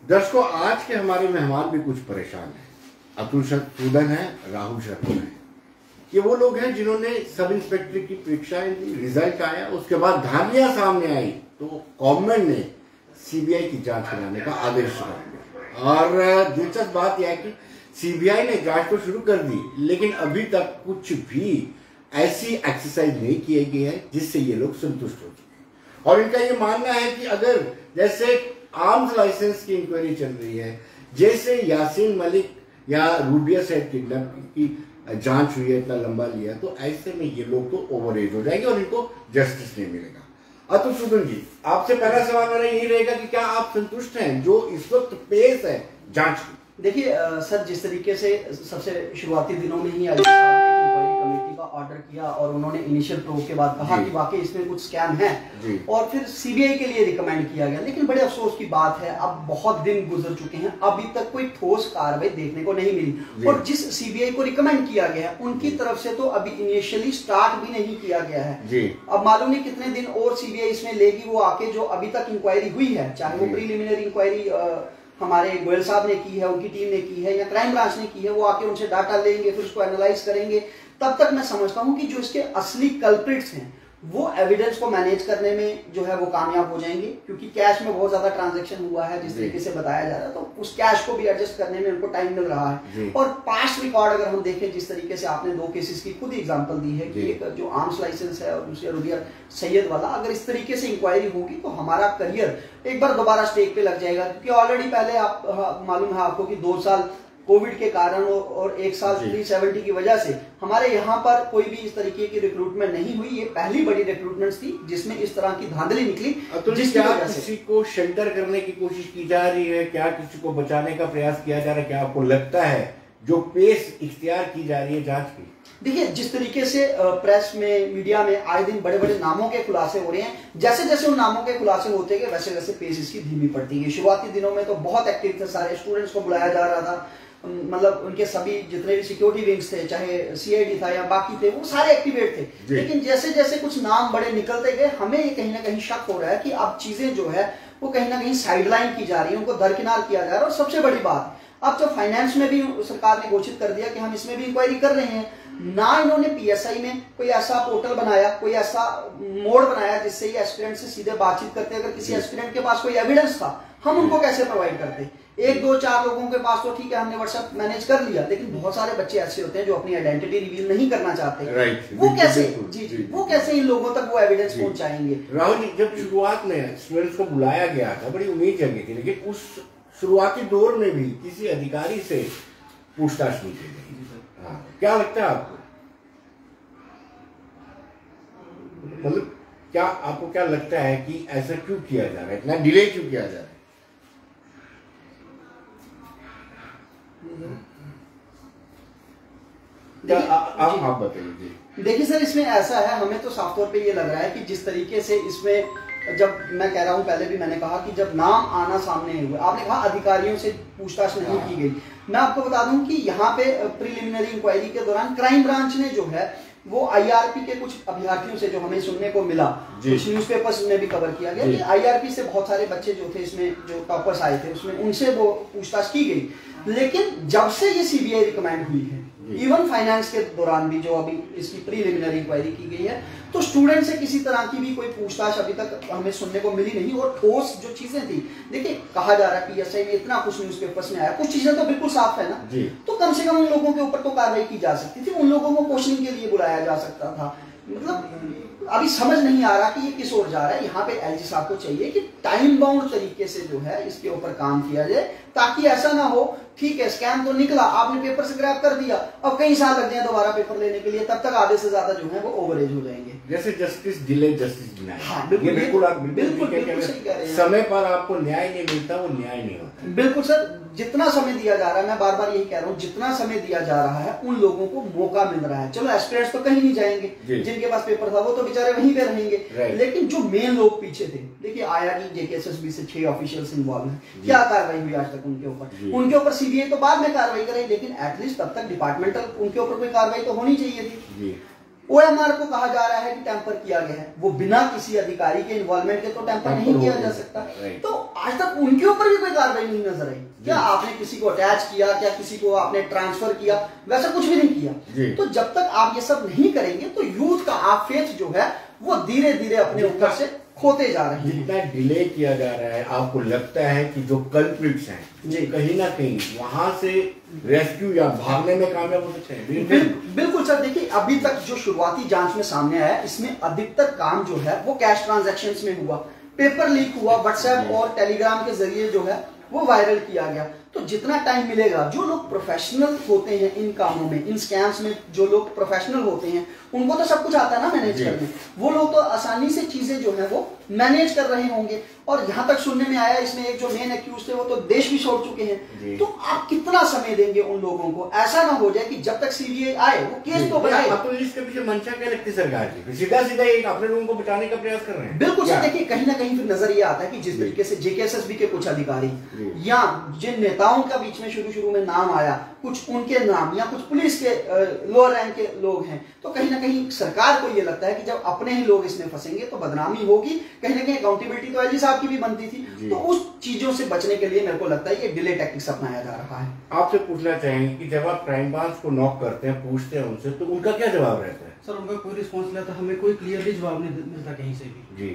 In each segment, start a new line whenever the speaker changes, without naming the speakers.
दर्शकों, आज के हमारे मेहमान भी कुछ परेशान हैं। अतुल सूदन है, राहुल शर्मा है। ये वो लोग हैं जिन्होंने सब इंस्पेक्टर की परीक्षाएं दी, रिजल्ट आया, उसके बाद धांधलियां सामने आई तो गवर्नमेंट ने सीबीआई की जांच कराने का आदेश दिया। और दिलचस्प बात यह है कि सीबीआई ने जांच तो शुरू कर दी, लेकिन अभी तक कुछ भी ऐसी एक्सरसाइज नहीं की गई है जिससे ये लोग संतुष्ट हो चुके। और इनका ये मानना है कि अगर जैसे आर्म्स लाइसेंस की इंक्वायरी चल रही है, जैसे यासीन मलिक या रूबिया सैयद किडनैप की जांच हुई है, इतना लंबा लिया, तो ऐसे में ये लोग तो ओवर एज हो जाएंगे और इनको जस्टिस नहीं मिलेगा। अतुल सूदन जी, आपसे पहला सवाल मेरा यही रहेगा कि क्या आप संतुष्ट हैं जो इस वक्त पेश है जांच की?
देखिए सर, जिस तरीके से सबसे शुरुआती दिनों में ही आईजी साहब ने इंक्वायरी कमेटी का ऑर्डर किया और उन्होंने इनिशियल प्रूफ के बाद कहा कि वाकई इसमें कुछ स्कैम है और फिर सीबीआई के लिए रिकमेंड किया गया, लेकिन बड़े अफसोस की बात है अब बहुत दिन गुजर चुके हैं, अभी तक कोई ठोस कार्रवाई देखने को नहीं मिली। और जिस सीबीआई को रिकमेंड किया गया है उनकी तरफ से तो अभी इनिशियली स्टार्ट भी नहीं किया गया है। अब मालूम नहीं कितने दिन और सीबीआई इसमें लेगी, वो आके जो अभी तक इंक्वायरी हुई है, चाहे वो प्रीलिमिनरी इंक्वायरी हमारे गोयल साहब ने की है, उनकी टीम ने की है या क्राइम ब्रांच ने की है, वो आके उनसे डाटा लेंगे, फिर उसको एनालाइज करेंगे। तब तक मैं समझता हूं कि जो इसके असली कल्प्रिट्स हैं वो एविडेंस को मैनेज करने में जो है वो कामयाब हो जाएंगे, क्योंकि कैश में बहुत ज्यादा ट्रांजैक्शन हुआ है जिस तरीके से बताया जा रहा है, तो उस कैश को भी एडजस्ट करने में उनको टाइम मिल रहा है। और पास्ट रिकॉर्ड अगर हम देखें, जिस तरीके से आपने दो केसेस की खुद एग्जांपल दी है कि एक जो आर्म्स लाइसेंस है और दूसरा रूबिया सैयद वाला, अगर इस तरीके से इंक्वायरी होगी तो हमारा करियर एक बार दोबारा स्टेक पे लग जाएगा। क्योंकि ऑलरेडी पहले आप मालूम है आपको कि 2 साल कोविड के कारण और 1 साल 370 की वजह से हमारे यहाँ पर कोई भी इस तरीके की रिक्रूटमेंट नहीं हुई। ये पहली बड़ी रिक्रूटमेंट थी जिसमें इस तरह की धांधली निकली।
जिसकी वजह से किसी को शेल्टर करने की कोशिश की जा रही है, क्या किसी को बचाने का प्रयास किया जा रहा है? क्या आपको लगता है जो पेश इख्तियार की जा रही है जांच की?
देखिए, जिस तरीके से प्रेस में, मीडिया में आए दिन बड़े बड़े नामों के खुलासे हो रहे हैं, जैसे जैसे उन नामों के खुलासे होते गए वैसे वैसे पेश इसकी धीमी पड़ती है। शुरुआती दिनों में तो बहुत एक्टिव थे, सारे स्टूडेंट्स को बुलाया जा रहा था, मतलब उनके सभी जितने भी सिक्योरिटी विंग्स थे, चाहे सीआईडी था या बाकी थे, वो सारे एक्टिवेट थे। लेकिन जैसे जैसे कुछ नाम बड़े निकलते गए, हमें ये कहीं ना कहीं शक हो रहा है कि अब चीजें जो है वो कहीं ना कहीं साइडलाइन की जा रही है, उनको दरकिनार किया जा रहा है। और सबसे बड़ी बात, अब जो फाइनेंस में भी सरकार ने घोषित कर दिया कि हम इसमें भी इंक्वायरी कर रहे हैं, ना इन्होंने पीएसआई में कोई ऐसा पोर्टल बनाया, कोई ऐसा मोड बनाया जिससे ये एस्पिरेंट से सीधे बातचीत करते। अगर किसी एस्पिरेंट के पास कोई एविडेंस था, हम उनको कैसे प्रोवाइड करते? 1, 2, 4 लोगों के पास तो ठीक है, हमने व्हाट्सएप मैनेज कर लिया, लेकिन बहुत सारे बच्चे ऐसे होते हैं जो अपनी आइडेंटिटी रिवील नहीं करना चाहते। वो कैसे वो कैसे इन लोगों तक वो एविडेंस पहुंचाएंगे?
राहुल जी, जब शुरुआत में स्टूडेंट्स को बुलाया गया था, बड़ी उम्मीद जगी थी, लेकिन उस शुरुआती दौर में भी किसी अधिकारी से पूछताछ नहीं की गई। हाँ, क्या लगता है आपको? मतलब क्या आपको क्या लगता है कि ऐसा क्यों किया जा रहा है, इतना डिले क्यों किया जा रहा है? आप बताइए।
देखिए सर, इसमें ऐसा है, हमें तो साफ तौर पे ये लग रहा है कि जिस तरीके से इसमें, जब मैं कह रहा हूं, पहले भी मैंने कहा कि जब नाम आना सामने हुए, आपने कहा अधिकारियों से पूछताछ नहीं की गई। मैं आपको बता दूं कि यहाँ पे प्रीलिमिनरी इंक्वायरी के दौरान क्राइम ब्रांच ने जो है वो आईआरपी के कुछ अभ्यर्थियों से, जो हमें सुनने को मिला, कुछ न्यूज़पेपर्स में भी कवर किया गया कि आईआरपी से बहुत सारे बच्चे जो थे इसमें, जो टॉपर्स आए थे, उसमें उनसे वो पूछताछ की गई। लेकिन जब से ये सीबीआई रिकमेंड हुई है, इवन फाइनेंस के दौरान भी जो अभी इसकी प्रीलिमिनरी इंक्वायरी की गई है, तो स्टूडेंट से किसी तरह की भी कोई पूछताछ अभी तक हमें सुनने को मिली नहीं। और ठोस जो चीजें थी, देखिए कहा जा रहा है पीएसआई में इतना कुछ न्यूज़पेपर्स में आया, कुछ चीजें तो बिल्कुल साफ है ना, तो कम से कम उन लोगों के ऊपर तो कार्रवाई की जा सकती थी, उन लोगों को क्वेश्चनिंग के लिए बुलाया जा सकता था। मतलब अभी समझ नहीं आ रहा कि ये किस ओर जा रहा है। यहाँ पे एलजी साहब को चाहिए कि टाइम बाउंड तरीके से जो है इसके ऊपर काम किया जाए, ताकि ऐसा ना हो, ठीक है स्कैम तो निकला, आपने पेपर से ग्रैब कर दिया, अब कई साल लग जाए दोबारा पेपर लेने के लिए, तब तक आधे से ज्यादा जो है वो ओवरेज हो जाएंगे।
जैसे जस्टिस डिले जस्टिस डिनाई।
हाँ, बिल्कुल
सही कह रहे हैं। समय पर आपको न्याय नहीं मिलता, वो न्याय नहीं होता।
बिल्कुल सर, जितना समय दिया जा रहा है, मैं बार बार यही कह रहा हूँ, जितना समय दिया जा रहा है उन लोगों को मौका मिल रहा है। चलो एस्पिरेंट्स तो कहीं नहीं जाएंगे, जिनके पास पेपर था वो तो बेचारे वहीं पे रहेंगे, लेकिन जो मेन लोग पीछे थे, देखिए आईआरबी जेकेएसएसबी से 6 ऑफिशियल्स इन्वॉल्व हैं, क्या कार्रवाई हुई आज तक उनके ऊपर? उनके ऊपर सीबीआई तो बाद में कार्रवाई करे, लेकिन एटलीस्ट तब तक डिपार्टमेंटल उनके ऊपर कोई कार्रवाई तो होनी चाहिए थी। ओएमआर को कहा जा रहा है कि टैंपर किया गया है, वो बिना किसी अधिकारी के इन्वॉल्वमेंट के तो टैंपर नहीं किया जा सकता। तो आज तक उनके ऊपर भी कोई कार्रवाई नहीं नजर आई। क्या आपने किसी को अटैच किया, क्या किसी को आपने ट्रांसफर किया, वैसा कुछ भी नहीं किया। तो जब तक आप ये सब नहीं करेंगे तो यूथ का आप फेथ जो है वो धीरे धीरे अपने ऊपर से खोते जा रहे हैं।
जितना डिले किया जा रहा है, आपको लगता है कि जो कल्प्रिट्स हैं जी कहीं ना कहीं वहां से रेस्क्यू या भागने में कामयाब हो सकते हैं?
बिल्कुल सर, देखिए अभी तक जो शुरुआती जांच में सामने आया, इसमें अधिकतर काम जो है वो कैश ट्रांजैक्शंस में हुआ, पेपर लीक हुआ, व्हाट्सएप और टेलीग्राम के जरिए जो है वो वायरल किया गया। तो जितना टाइम मिलेगा, जो लोग प्रोफेशनल होते हैं इन कामों में, इन स्कैम्स में जो लोग प्रोफेशनल होते हैं, उनको तो सब कुछ आता है ना मैनेज करने, वो लोग तो आसानी से चीजें जो है वो मैनेज कर रहे होंगे। और यहाँ तक सुनने में आया इसमें एक जो मेन एक्यूज थे वो तो देश भी छोड़ चुके हैं। तो आप कितना समय देंगे उन लोगों को? ऐसा ना हो जाए कि जब तक सीबीआई आए वो केस तो बनाए।
तो इसके पीछे मंशा क्या लगती है सरकार की? सीधा सीधा एक अपने लोगों को बचाने का प्रयास कर रहे हैं।
बिल्कुल सर, देखिए कहीं ना कहीं फिर नजर ये आता है कि जिस तरीके से जेकेएसएसबी के कुछ अधिकारी या जिन नेताओं का बीच में शुरू में नाम आया, कुछ उनके नाम या कुछ पुलिस के लोअर रैंक के लोग हैं, तो कहीं ना कहीं सरकार को ये लगता है कि जब अपने ही लोग इसमें फंसेंगे तो बदनामी होगी। कहीं ना कहीं अकाउंटेबिलिटी तो एलजी साहब की भी बनती थी। तो उस चीजों से बचने के लिए मेरे को लगता है ये डिले टैक्टिक्स अपनाया जा रहा है।
आपसे पूछना चाहेंगे कि जब आप क्राइम ब्रांच को नॉक करते हैं, पूछते हैं उनसे, तो उनका क्या जवाब रहता है?
सर उनका कोई रिस्पॉन्स नहीं आता, हमें कोई क्लियरली जवाब नहीं मिलता कहीं से भी जी,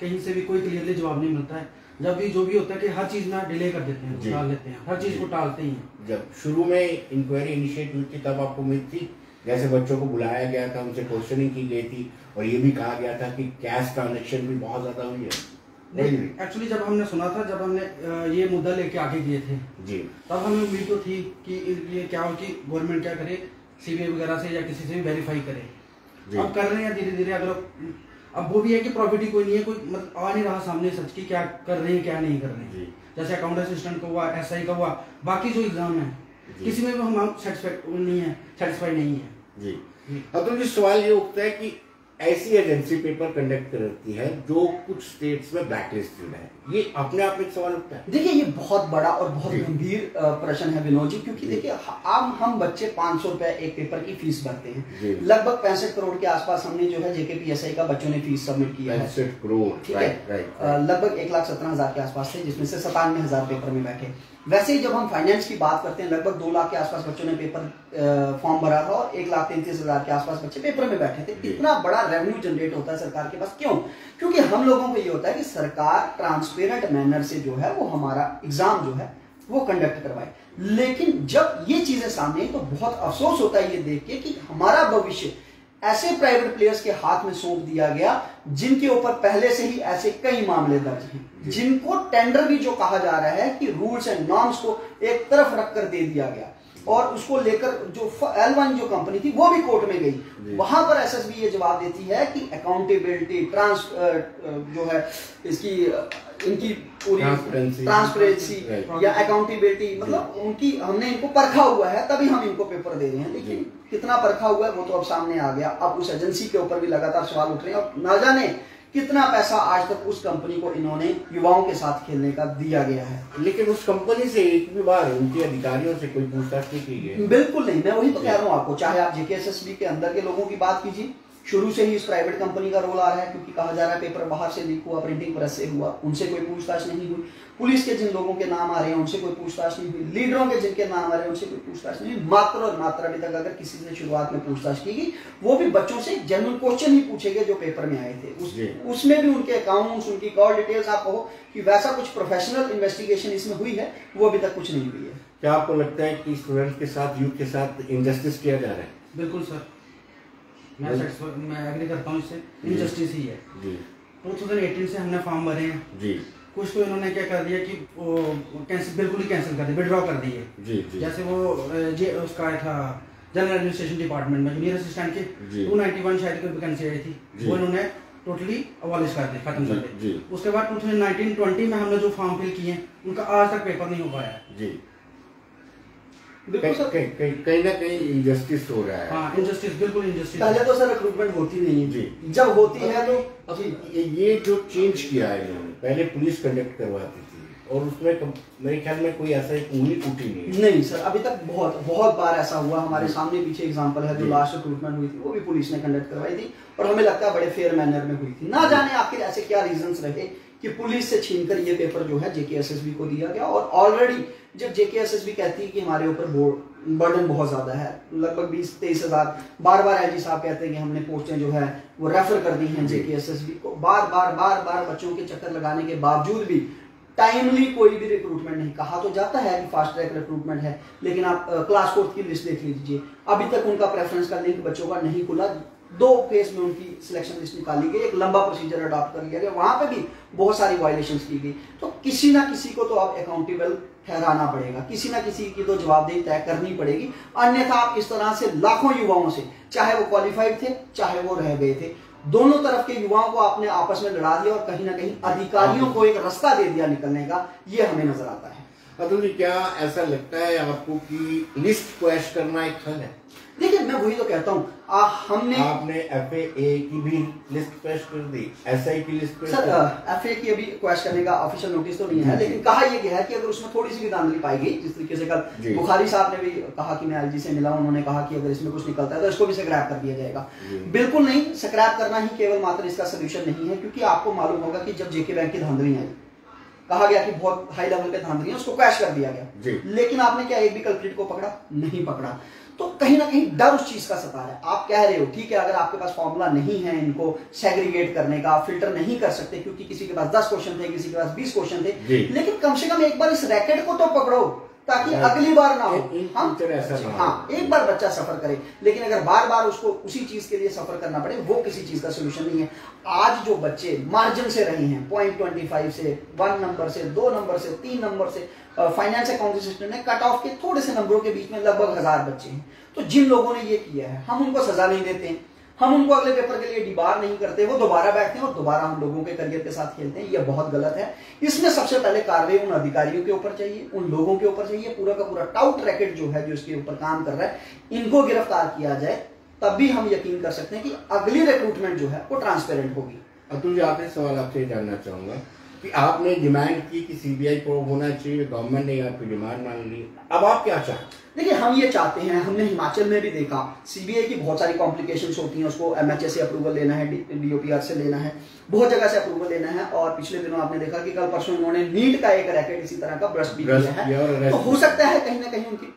कहीं से भी कोई क्लियरली जवाब नहीं मिलता है। जब भी जो भी होता है कि हर चीज में डिले कर देते हैं, टाल लेते हैं, हर चीज को टालते ही हैं।
जब शुरू में इंक्वायरी इनिशिएट हुई थी तब आपको उम्मीद थी? जैसे बच्चों को बुलाया गया था, उनसे क्वेश्चनिंग की गई थी और ये भी कहा गया था कि कैश ट्रांजैक्शन भी बहुत ज्यादा हुई है।
नहीं, एक्चुअली जब हमने सुना था, जब हमने ये मुद्दा लेके आगे गए थे जी, तब हमें उम्मीद तो थी कि ये क्या हो कि गवर्नमेंट क्या करे, सीबीआई वगैरह से या किसी से भी वेरीफाई करे। अब कर रहे हैं धीरे धीरे। अगर अब वो भी है कि प्रॉफिट ही कोई नहीं है, कोई मतलब आ नहीं रहा सामने सच की क्या कर रहे हैं क्या नहीं कर रहे हैं। जैसे अकाउंट असिस्टेंट का हुआ, एसआई का हुआ, बाकी जो एग्जाम है किसी में भी हम सेटिस्फाई नहीं है
जी। अब तो सवाल ये उठता है कि ऐसी एजेंसी पेपर कंडक्ट करती है जो कुछ स्टेट्स में ब्लैकलिस्टेड है, ये अपने आप में एक सवाल उठता है।
देखिए ये बहुत बड़ा और बहुत गंभीर प्रश्न है विनोद जी, क्योंकि देखिए हम बच्चे 500 रुपए एक पेपर की फीस भरते हैं। लगभग 65 करोड़ के आसपास हमने जो है जेकेपीएसआई का बच्चों ने फीस सबमिट किया है।
65 करोड़,
ठीक है। लगभग 1,17,000 के आसपास थे, जिसमें से 97,000 पेपर में बैठे। वैसे ही जब हम फाइनेंस की बात करते हैं, लगभग 2 लाख के आसपास बच्चों ने पेपर फॉर्म भरा था और 1,33,000 के आसपास बच्चे पेपर में बैठे थे। इतना बड़ा रेवेन्यू जनरेट होता है सरकार के पास। क्यों? क्योंकि हम लोगों को ये होता है कि सरकार ट्रांसपेरेंट मैनर से जो है वो हमारा एग्जाम जो है वो कंडक्ट करवाए। लेकिन जब ये चीजें सामने आई तो बहुत अफसोस होता है ये देख के कि हमारा भविष्य ऐसे प्राइवेट प्लेयर्स के हाथ में सौंप दिया गया जिनके ऊपर पहले से ही ऐसे कई मामले दर्ज हैं, जिनको टेंडर भी जो कहा जा रहा है कि रूल्स एंड नॉर्म्स को एक तरफ रखकर दे दिया गया और उसको लेकर जो L1 जो कंपनी थी वो भी कोर्ट में गई। वहां पर एसएसबी ये जवाब देती है कि अकाउंटेबिलिटी जो है इसकी इनकी पूरी ट्रांसपेरेंसी या अकाउंटेबिलिटी, मतलब उनकी हमने इनको परखा हुआ है तभी हम इनको पेपर दे रहे हैं। लेकिन कितना परखा हुआ है वो तो अब सामने आ गया। अब उस एजेंसी के ऊपर भी लगातार सवाल उठ रहे हैं और ना जाने कितना पैसा आज तक उस कंपनी को इन्होंने युवाओं के साथ खेलने का दिया गया है।
लेकिन उस कंपनी से एक भी बार उनके अधिकारियों से कोई पूछताछ नहीं की गई?
बिल्कुल नहीं। मैं वही तो कह रहा हूँ आपको, चाहे आप जेकेएसएसबी के अंदर के लोगों की बात कीजिए, शुरू से ही इस प्राइवेट कंपनी का रोल आ रहा है, क्योंकि कहा जा रहा है पेपर बाहर से लीक हुआ, प्रिंटिंग प्रेस से हुआ, उनसे कोई पूछताछ नहीं हुई। पुलिस के जिन लोगों के नाम आ रहे हैं उनसे कोई पूछताछ नहीं हुई। लीडरों के जिनके नाम आ रहे हैं उनसे कोई पूछताछ नहीं हुई। मात्र और मात्र अभी तक अगर किसी से शुरुआत में पूछताछ की गई, वो भी बच्चों से जेन्युइन क्वेश्चन ही पूछे गए जो पेपर में आए थे। उसमें भी उनके अकाउंट्स, उनकी कॉल डिटेल्स, आप कहो कि वैसा कुछ प्रोफेशनल इन्वेस्टिगेशन इसमें हुई है, वो अभी तक कुछ नहीं हुई है।
क्या आपको लगता है कि स्टूडेंट के साथ, यूथ के साथ इनजस्टिस किया जा रहा है?
बिल्कुल सर, मैं एग्री करता हूँ, इससे इनजस्टिस ही है। 2018 से हमने फॉर्म भरे हैं जी, कुछ तो इन्होंने क्या कर दिया कि वो बिल्कुल ही कैंसिल कर दिया, विड्रॉ कर दिए जी। जैसे वो उसका आया था जनरल एडमिनिस्ट्रेशन डिपार्टमेंट में जूनियर असिस्टेंट के 291 शायद कोई वैकेंसी आई थी, वो इन्होंने टोटली अबॉलिश कर दिया, खत्म कर दिया। उसके बाद 2019-20 में हमने जो फॉर्म फिल किए उनका आज तक पेपर नहीं हो पाया जी।
कहीं ना कहीं इनजस्टिस हो रहा है।
हाँ, इनजस्टिस, बिल्कुल इनजस्टिस।
पहले तो सर रिक्रूटमेंट होती नहीं है जी, जब होती है तो
ये जो चेंज किया है इन्होंने, पहले पुलिस कंडक्ट करवाती थी और उसमें मेरे ख्याल में कोई ऐसा एक उंगली उठी नहीं
सर, अभी तक बहुत बार ऐसा हुआ। हमारे सामने पीछे एग्जांपल है, जो लास्ट रिक्रूटमेंट हुई थी वो भी पुलिस ने कंडक्ट करवाई थी और हमें लगता है बड़े फेयर मैनर में हुई थी। ना जाने आखिर ऐसे क्या रीजंस रहे कि पुलिस से छीनकर ये पेपर जो है JKSSB को दिया गया। और ऑलरेडी जब JKSSB कहती है कि हमारे ऊपर बर्डन बहुत ज्यादा है, लगभग 20-23 हजार, बार LG साहब कहते हैं कि हमने पोस्टें जो है वो रेफर कर दी हैं JKSSB को, बार बच्चों के चक्कर लगाने के बावजूद भी टाइमली कोई भी रिक्रूटमेंट नहीं। कहा तो जाता है कि फास्ट ट्रैक रिक्रूटमेंट है, लेकिन आप क्लास 4 की लिस्ट देख लीजिए, अभी तक उनका प्रेफरेंस का लिंक बच्चों का नहीं खुला। 2 फेज में उनकी सिलेक्शन लिस्ट निकाली गई, एक लंबा प्रोसीजर अडॉप्ट कर लिया गया, वहां पे भी बहुत सारी वायलेशंस की गई। तो किसी ना किसी को तो आप अकाउंटेबल ठहराना पड़ेगा, किसी ना किसी की तो जवाबदेही तय करनी पड़ेगी। अन्यथा आप इस तरह से लाखों युवाओं से, चाहे वो क्वालिफाइड थे चाहे वो रह गए थे, दोनों तरफ के युवाओं को आपने आपस में लड़ा दिया और कहीं ना कहीं अधिकारियों को एक रास्ता दे दिया निकलने का, ये हमें नजर आता है।
अतुल जी, क्या ऐसा लगता है आपको कि लिस्ट क्वैश करना एक हल है?
देखिए, मैं वही तो कहता हूँ, आपने
FA की भी लिस्ट क्वैश कर दी, SI की लिस्ट क्वैश
सर, FA की अभी क्वैश करने का ऑफिशियल नोटिस तो नहीं है, लेकिन कहा यह गया है कि अगर उसमें थोड़ी सी भी धांधली पाई गई, जिस तरीके से कल बुखारी साहब ने भी कहा कि मैं LG से मिला, उन्होंने कहा कि अगर इसमें कुछ निकलता है तो इसको भी स्क्रैप कर दिया जाएगा। बिल्कुल नहीं, स्क्रैप करना ही केवल मात्र इसका सोल्यूशन नहीं है, क्योंकि आपको मालूम होगा कि जब JK बैंक की धांधली आई, कहा गया कि बहुत हाई लेवल पे धांधली है, उसको क्रैश कर दिया गया, लेकिन आपने क्या एक भी कल्प्रिट को पकड़ा? नहीं पकड़ा। तो कहीं ना कहीं डर उस चीज का सता है। आप कह रहे हो ठीक है, अगर आपके पास फॉर्मूला नहीं है इनको सेग्रीगेट करने का, फिल्टर नहीं कर सकते क्योंकि किसी के पास 10 क्वेश्चन थे, किसी के पास 20 क्वेश्चन थे, लेकिन कम से कम एक बार इस रैकेट को तो पकड़ो ताकि अगली बार ना हो। हाँ, एक बार बच्चा सफर करे, लेकिन अगर बार उसको उसी चीज के लिए सफर करना पड़े, वो किसी चीज का सोल्यूशन नहीं है। आज जो बच्चे मार्जिन से रहे हैं, 0.25 से, 1 नंबर से, 2 नंबर से, 3 नंबर से, फाइनेंस अकाउंटिंग सिस्टम ने कट ऑफ के थोड़े से नंबरों के बीच में लगभग 1000 बच्चे हैं। तो जिन लोगों ने ये किया है, हम उनको सजा नहीं देते, हम उनको अगले पेपर के लिए डिबार नहीं करते, वो दोबारा बैठते हैं और दोबारा हम लोगों के करियर के साथ खेलते हैं। ये बहुत गलत है। इसमें सबसे पहले कार्रवाई उन अधिकारियों के ऊपर चाहिए, उन लोगों के ऊपर चाहिए, पूरा का पूरा टाउट रैकेट जो है, जो इसके ऊपर काम कर रहा है, इनको गिरफ्तार किया जाए, तब भी हम यकीन कर सकते हैं कि अगली रिक्रूटमेंट जो है वो ट्रांसपेरेंट होगी।
अतुल जी, आपने सवाल आपसे जानना चाहूंगा कि आपने डिमांड की कि CBI को होना चाहिए, गवर्नमेंट ने आपकी डिमांड मान ली, अब आप क्या चाहते?
देखिए, हम ये चाहते हैं, हमने हिमाचल में भी देखा, CBI की बहुत सारी कॉम्प्लिकेशंस होती हैं, उसको MHA से अप्रूवल लेना है, DOPR से लेना है, बहुत जगह से अप्रूवल लेना है। और पिछले दिनों आपने देखा कि कल परसों उन्होंने नीट का एक रैकेट इसी तरह का ब्रश भी किया है। तो हो सकता है कहीं ना कहीं उनकी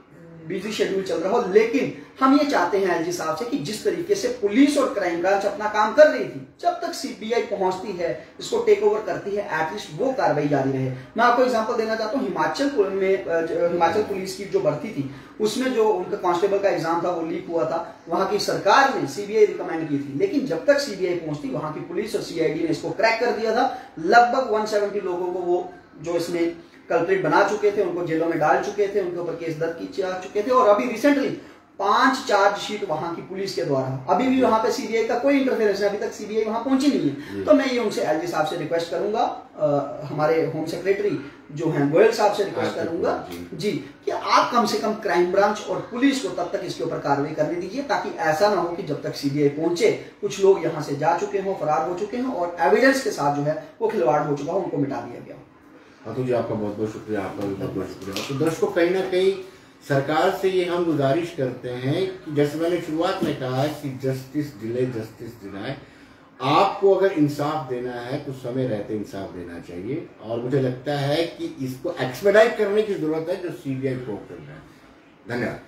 बिजी शेड्यूल चल रहा हो, लेकिन हम ये चाहते हैं LG साहब से कि जिस तरीके से पुलिस और क्राइम ब्रांच अपना काम कर रही थी, जब तक CBI पहुंचती है, इसको टेक ओवर करती है, एटलीस्ट वो कार्रवाई जारी रहे। मैं आपको एग्जांपल देना चाहता हूँ, हिमाचल पुलिस की जो भर्ती थी, उसमें जो उनका कांस्टेबल का एग्जाम था वो लीक हुआ था, वहां की सरकार ने CBI रिकमेंड की थी, लेकिन जब तक CBI पहुंचती, वहां की पुलिस और CID ने इसको क्रैक कर दिया था। लगभग 170 लोगों को वो जो इसमें कल्प्रिट बना चुके थे, उनको जेलों में डाल चुके थे, उनके ऊपर केस दर्ज किए जा चुके थे, और अभी रिसेंटली 5 चार्जशीट वहां की पुलिस के द्वारा, अभी भी वहां पे CBI का कोई इंटरफेरेंस नहीं, अभी तक CBI वहां पहुंची नहीं है। तो मैं ये उनसे LG साहब से रिक्वेस्ट करूंगा, हमारे होम सेक्रेटरी जो हैं गोयल साहब से रिक्वेस्ट करूंगा जी कि आप कम से कम क्राइम ब्रांच और पुलिस को तब तक इसके ऊपर कार्रवाई करने दीजिए, ताकि ऐसा ना हो कि जब तक CBI पहुंचे कुछ लोग यहां से जा चुके हों, फरार हो चुके हों, और एविडेंस के साथ जो है वो खिलवाड़ हो चुका हो, उनको मिटा दिया गया।
अतुल जी, आपका बहुत बहुत शुक्रिया, आपका भी बहुत बहुत शुक्रिया। तो दर्शकों, कहीं ना कहीं सरकार से ये हम गुजारिश करते हैं कि जैसे मैंने शुरुआत में कहा कि जस्टिस डिले जस्टिस डिनाय, आपको अगर इंसाफ देना है तो समय रहते इंसाफ देना चाहिए, और मुझे लगता है कि इसको एक्सपेडाइट करने की जरूरत है जो CBI को कर रहा है। धन्यवाद।